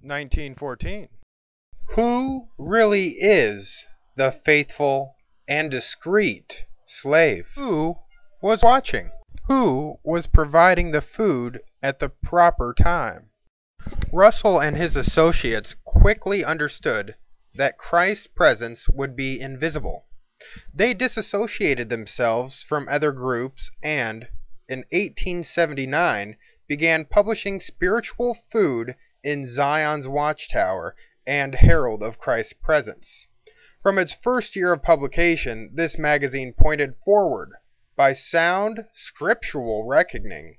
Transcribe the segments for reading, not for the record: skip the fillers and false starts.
1914. Who really is the faithful and discreet slave? Who was watching? Who was providing the food at the proper time? Russell and his associates quickly understood that Christ's presence would be invisible. They disassociated themselves from other groups and, in 1879, began publishing spiritual food in Zion's Watchtower and Herald of Christ's Presence. From its first year of publication, this magazine pointed forward, by sound scriptural reckoning,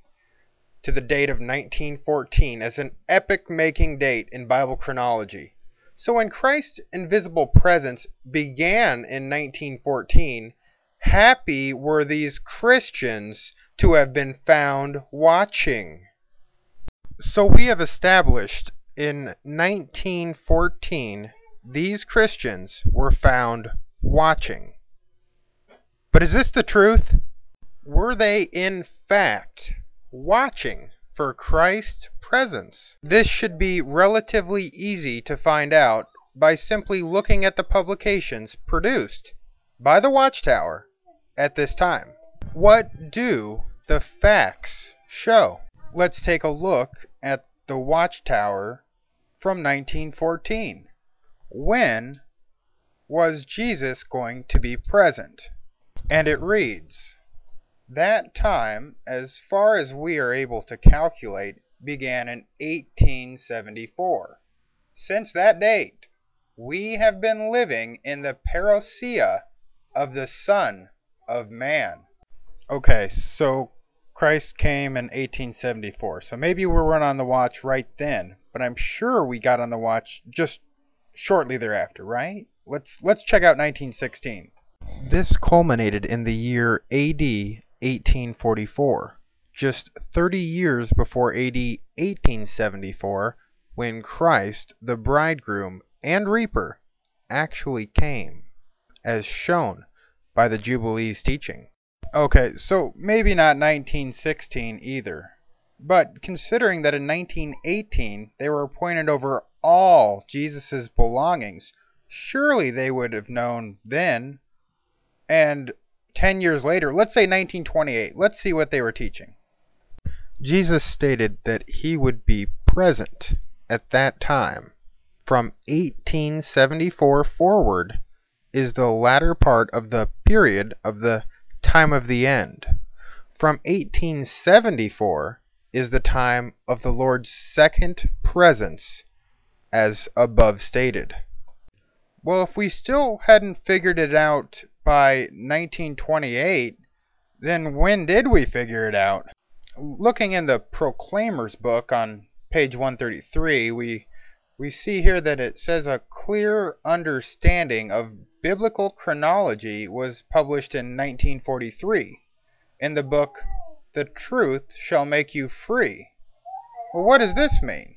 to the date of 1914 as an epoch-making date in Bible chronology. So when Christ's invisible presence began in 1914, happy were these Christians to have been found watching. So we have established in 1914 these Christians were found watching. But is this the truth? Were they in fact watching for Christ's presence? This should be relatively easy to find out by simply looking at the publications produced by the Watchtower at this time. What do the facts show? Let's take a look at the Watchtower from 1914. When was Jesus going to be present? And it reads, that time, as far as we are able to calculate, began in 1874. Since that date, we have been living in the parousia of the Son of Man. Okay, so Christ came in 1874. So maybe we weren't on the watch right then, but I'm sure we got on the watch just shortly thereafter, right? Let's check out 1916. This culminated in the year AD 1844, just 30 years before AD 1874, when Christ, the bridegroom and reaper, actually came, as shown by the Jubilee's teaching. Okay, so maybe not 1916 either, but considering that in 1918 they were appointed over all Jesus' belongings, surely they would have known then. And 10 years later, let's say 1928, let's see what they were teaching. Jesus stated that he would be present at that time. From 1874 forward is the latter part of the period of the time of the end. From 1874 is the time of the Lord's second presence, as above stated. Well, if we still hadn't figured it out by 1928, then when did we figure it out? Looking in the Proclaimer's book on page 133, we see here that it says a clear understanding of biblical chronology was published in 1943 in the book The Truth Shall Make You Free. Well, what does this mean?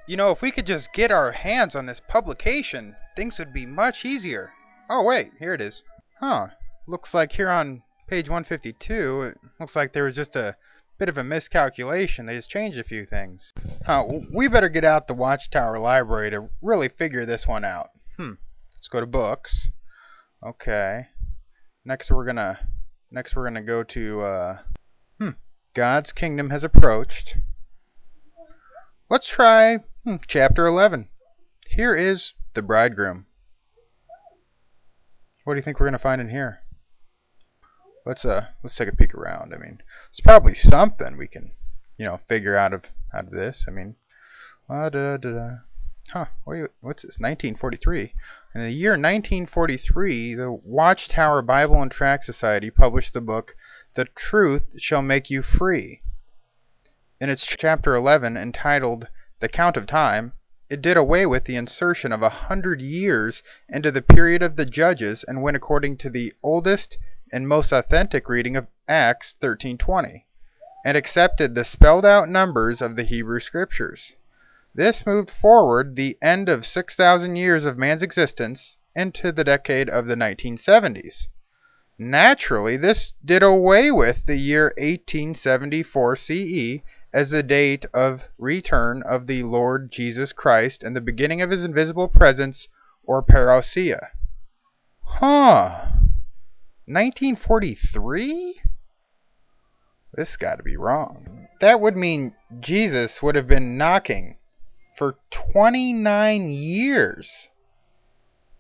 You know, if we could just get our hands on this publication, things would be much easier. Oh wait, here it is. Huh, looks like here on page 152, it looks like there was just a bit of a miscalculation. They just changed a few things. We better get out the Watchtower library to really figure this one out. Let's go to books. Okay. Next we're gonna go to God's Kingdom Has Approached. Let's try chapter 11. Here is the bridegroom. What do you think we're gonna find in here? Let's take a peek around. I mean, it's probably something we can, figure out of this. I mean, wait, what's this? 1943. In the year 1943, the Watchtower Bible and Tract Society published the book The Truth Shall Make You Free. In its chapter 11, entitled The Count of Time, it did away with the insertion of 100 years into the period of the Judges and went according to the oldest and most authentic reading of Acts 13:20, and accepted the spelled-out numbers of the Hebrew Scriptures. This moved forward the end of 6,000 years of man's existence into the decade of the 1970s. Naturally, this did away with the year 1874 CE as the date of return of the Lord Jesus Christ and the beginning of his invisible presence or parousia. Huh. 1943? This got to be wrong. That would mean Jesus would have been knocking for 29 years.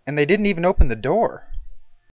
And they didn't even open the door.